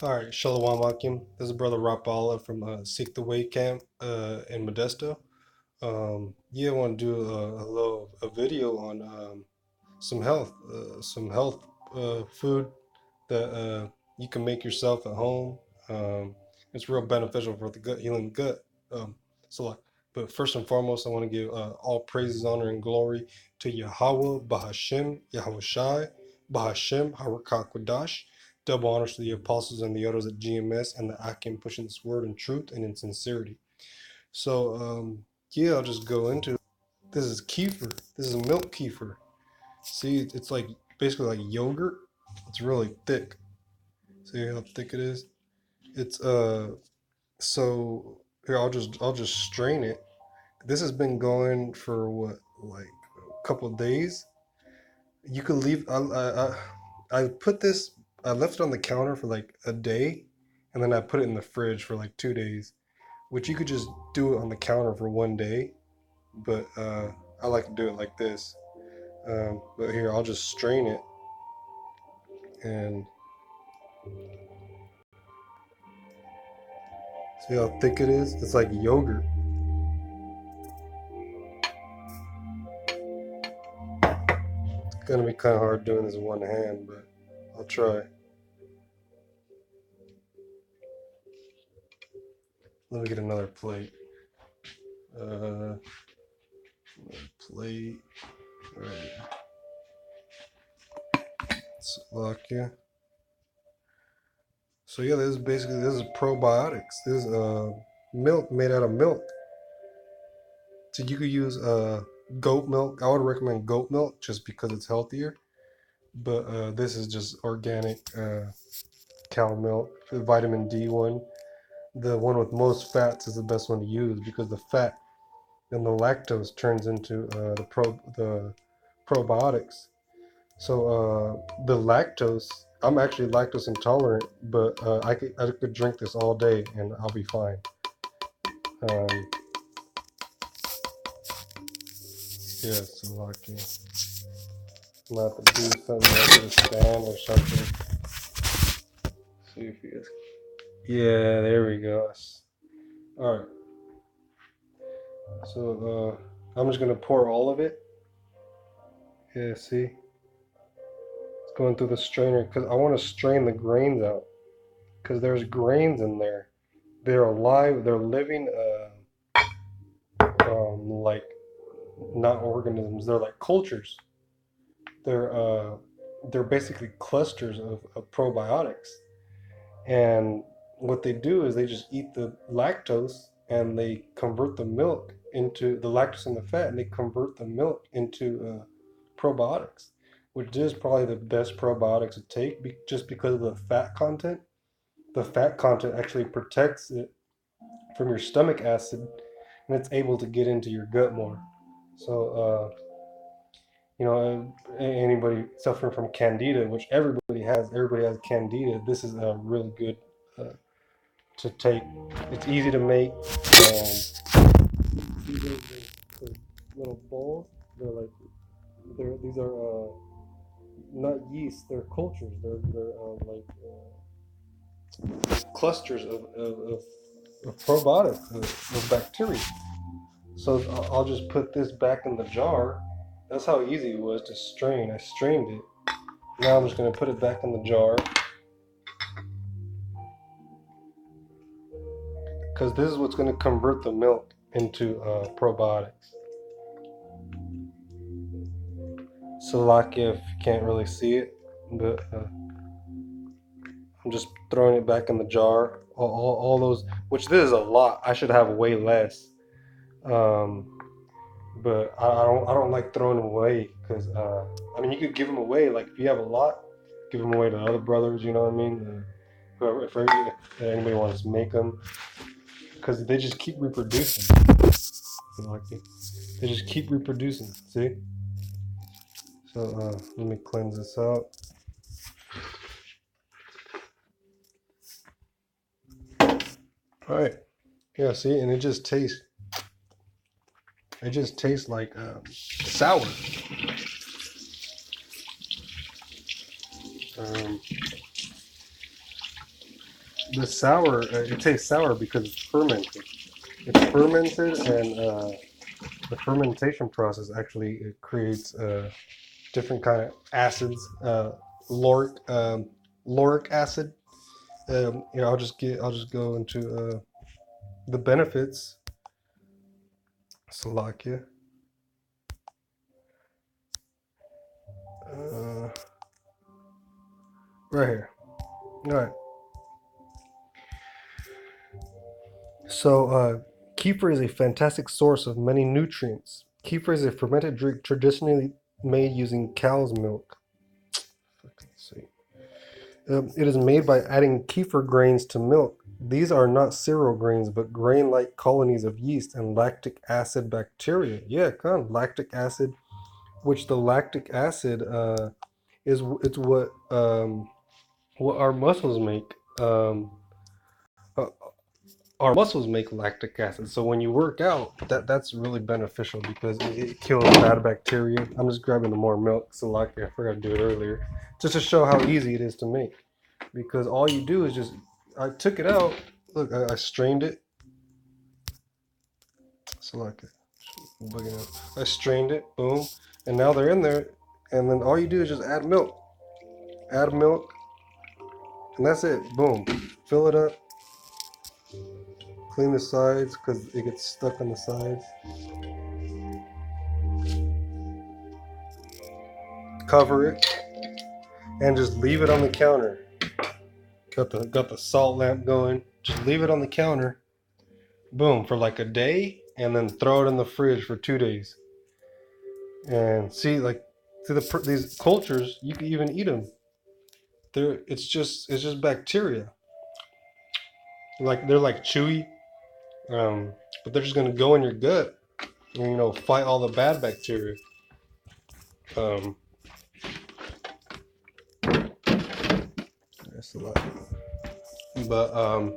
All right, Shalom Akim. This is Brother Rapala from Seek the Way Camp in Modesto. I want to do a video on some health food that you can make yourself at home. Um, it's real beneficial for the gut, healing gut. Um, so, like, but first and foremost, I want to give all praises, honor, and glory to Yahweh, Bahashem, Yahweh Shai, Bahashem, Harakak. Double honors to the apostles and the others at GMS and the Akim pushing this word in truth and in sincerity. So, I'll just go into it. This is kefir. This is milk kefir. See, it's like basically like yogurt. It's really thick. See how thick it is? It's so here I'll just strain it. This has been going for what, like a couple of days. You could leave I put this I left it on the counter for like a day, and then I put it in the fridge for like 2 days, which you could just do it on the counter for 1 day, but I like to do it like this. But here I'll just strain it, and see how thick it is? It's like yogurt. It's gonna be kind of hard doing this in one hand, but I'll try. Let me get another plate. Another plate. All right. Slovakia. So yeah, this is probiotics. This is milk made out of milk. So you could use goat milk. I would recommend goat milk just because it's healthier. But this is just organic cow milk, the vitamin D one. The one with most fats is the best one to use because the fat and the lactose turns into the probiotics. So the lactose, I'm actually lactose intolerant, but I could drink this all day and I'll be fine. Um, yeah, so lucky. I'm gonna have to do something like a stand or something. See if he is. Yeah, there we go. All right. So I'm just gonna pour all of it. Yeah, see, it's going through the strainer because I want to strain the grains out because there's grains in there. They're alive. They're living. Like not organisms. They're like cultures. They're uh, they're basically clusters of probiotics. And what they do is they just eat the lactose and they convert the milk into the lactose and the fat, and they convert the milk into probiotics, which is probably the best probiotics to take just because of the fat content. The fat content actually protects it from your stomach acid, and it's able to get into your gut more. So, anybody suffering from candida, which everybody has candida. This is a really good uh, to take. It's easy to make. These are the little balls. These are not yeast. They're cultures. They're like clusters of probiotics of bacteria. So I'll just put this back in the jar. That's how easy it was to strain. I strained it. Now I'm just going to put it back in the jar because this is what's going to convert the milk into probiotics. So like if you can't really see it, but I'm just throwing it back in the jar. All those, which this is a lot. I should have way less. Um, but I don't like throwing them away because I mean you could give them away. Like if you have a lot, give them away to other brothers. You know what I mean? Whoever, if anybody wants to make them, because they just keep reproducing. Like they just keep reproducing. See? So let me cleanse this out. All right. Yeah. See, and it just tastes like sour. Um, the sour, it tastes sour because it's fermented. It's fermented, and the fermentation process actually it creates different kind of acids, lauric acid. I'll just go into the benefits. Slovakia. Uh, right here. All right. So, kefir is a fantastic source of many nutrients. Kefir is a fermented drink traditionally made using cow's milk. Let's see. It is made by adding kefir grains to milk. These are not cereal grains, but grain-like colonies of yeast and lactic acid bacteria. Yeah, come on, lactic acid, which the lactic acid is it's what our muscles make. Uh, our muscles make lactic acid. So when you work out, that's really beneficial because it kills bad bacteria. I'm just grabbing the more milk, so like I forgot to do it earlier, just to show how easy it is to make. Because all you do is just, I took it out. Look, I strained it. So like, I strained it. Boom, and now they're in there. And then all you do is just add milk. Add milk, and that's it. Boom, fill it up. Clean the sides because it gets stuck on the sides. Cover it and just leave it on the counter. Got the salt lamp going. Just leave it on the counter. Boom, for like a day, and then throw it in the fridge for 2 days. And see, like, these cultures, you can even eat them. It's just bacteria. Like they're like chewy, but they're just gonna go in your gut and fight all the bad bacteria. Um, that's a lot. But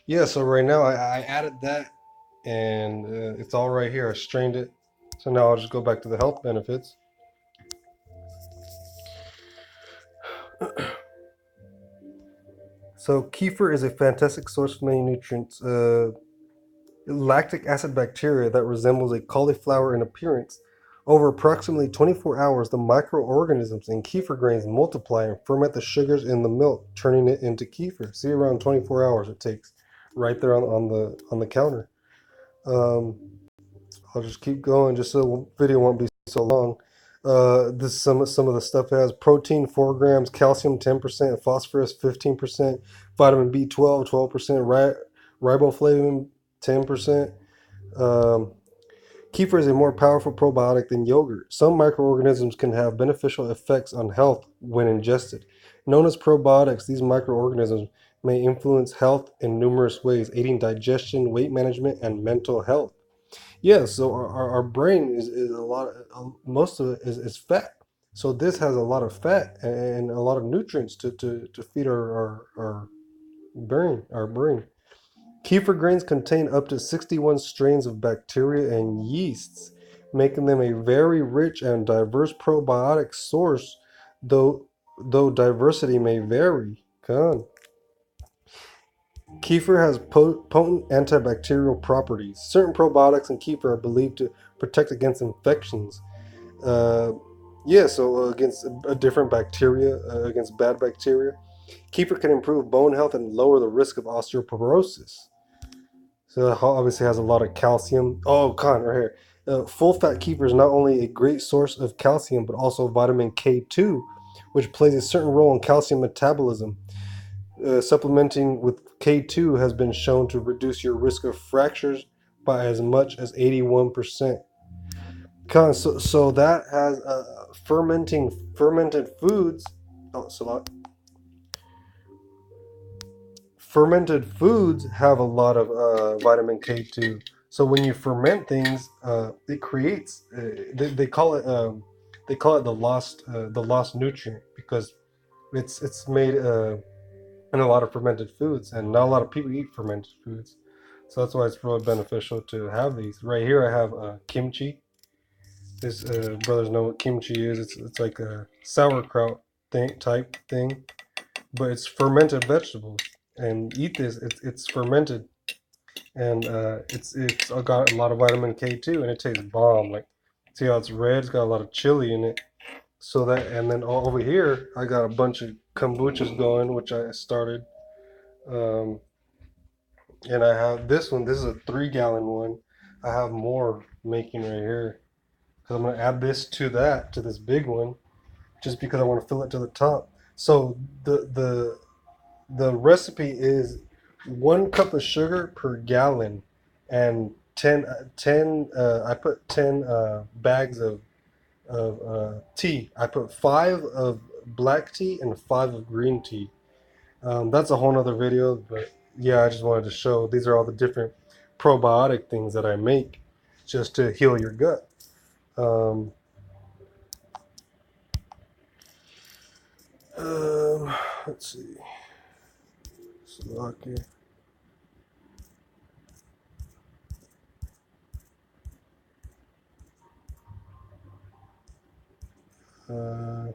yeah. So right now I added that, and it's all right here. I strained it. So now I'll just go back to the health benefits. So kefir is a fantastic source of many nutrients. Lactic acid bacteria that resembles a cauliflower in appearance. Over approximately 24 hours, the microorganisms in kefir grains multiply and ferment the sugars in the milk, turning it into kefir. See, around 24 hours it takes, right there on the counter. Um, I'll just keep going, just so the video won't be so long. This some of the stuff it has: protein 4 grams, calcium 10%, phosphorus 15%, vitamin B12 12%, riboflavin 10%. Um, Kefir is a more powerful probiotic than yogurt. Some microorganisms can have beneficial effects on health when ingested. Known as probiotics, these microorganisms may influence health in numerous ways, aiding digestion, weight management, and mental health. Yeah, so our brain is a lot, most of it is fat. So this has a lot of fat and a lot of nutrients to feed our brain. Kefir grains contain up to 61 strains of bacteria and yeasts, making them a very rich and diverse probiotic source, though diversity may vary. Come on. Kefir has potent antibacterial properties. Certain probiotics in kefir are believed to protect against infections. Uh, yeah, so against a different bacteria, against bad bacteria. Kefir can improve bone health and lower the risk of osteoporosis. So it obviously has a lot of calcium. Oh, con right here. Full fat kefir is not only a great source of calcium, but also vitamin K2, which plays a certain role in calcium metabolism. Supplementing with K2 has been shown to reduce your risk of fractures by as much as 81%. So that has fermented foods. Oh, it's a lot. Fermented foods have a lot of vitamin K2. So when you ferment things, it creates. They call it the lost nutrient because it's made in a lot of fermented foods, and not a lot of people eat fermented foods. So that's why it's really beneficial to have these. Right here, I have kimchi. This brothers know what kimchi is. It's like a sauerkraut type thing, but it's fermented vegetables. and eat this. It's fermented, and it's got a lot of vitamin K too, and it tastes bomb. Like, see how it's red? It's got a lot of chili in it. So that, and then over here, I got a bunch of kombuchas going, which I started. Um, and I have this one. This is a 3 gallon one. I have more making right here because I'm gonna add this to that to this big one, just because I want to fill it to the top. So the recipe is 1 cup of sugar per gallon, and 10 I put 10 bags of tea. I put 5 of black tea and 5 of green tea. That's a whole nother video, but yeah, I just wanted to show these are all the different probiotic things that I make just to heal your gut. Um, um, let's see. Slovakia. Uh,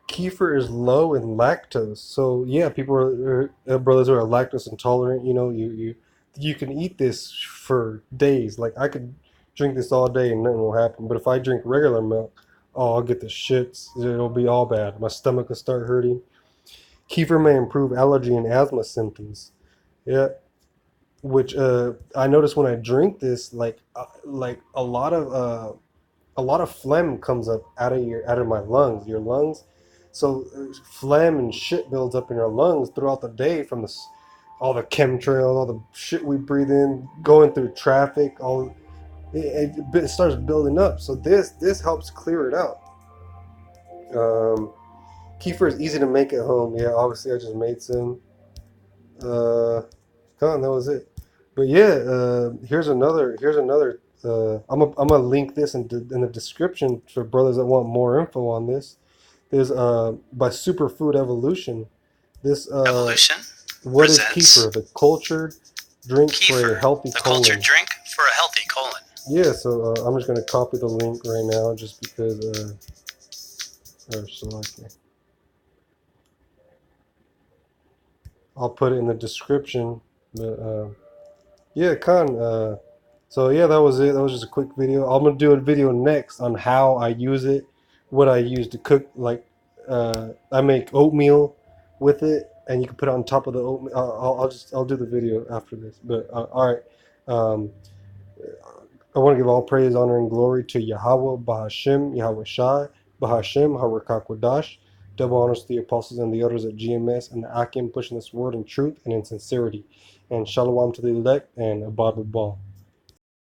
Kefir is low in lactose, so yeah, people brothers who are lactose intolerant. You know, you can eat this for days. Like I could drink this all day and nothing will happen. But if I drink regular milk, oh, I'll get the shits. It'll be all bad. My stomach will start hurting. Kefir may improve allergy and asthma symptoms. Yeah, which I notice when I drink this, like a lot of phlegm comes up out of my lungs, your lungs. So phlegm and shit builds up in your lungs throughout the day from all the chemtrails, all the shit we breathe in, going through traffic. All it starts building up. So this helps clear it out. Um, Kefir is easy to make at home. Yeah, obviously I just made some. Uh, Come on, that was it. But yeah, here's another. Here's another. I'm gonna link this in the description for brothers that want more info on this. There's by Superfood Evolution. This Evolution what is presents kefir? The cultured drink for a Keifer, healthy the colon. cultured drink for a healthy colon. Yeah, so I'm just gonna copy the link right now, just because. Or select it. I'll put it in the description. But yeah, Khan. So yeah, that was it. That was just a quick video. I'm gonna do a video next on how I use it, what I use to cook. Like, I make oatmeal with it, and you can put it on top of the oatmeal. I'll do the video after this. But all right, um, I want to give all praise, honor, and glory to Yahweh, Bahashim, Yahweh Shai, Bahashim, Harakak Double honors to the apostles and the elders at GMS and the Akim pushing this word in truth and in sincerity. And shalom to the elect and abad with ball.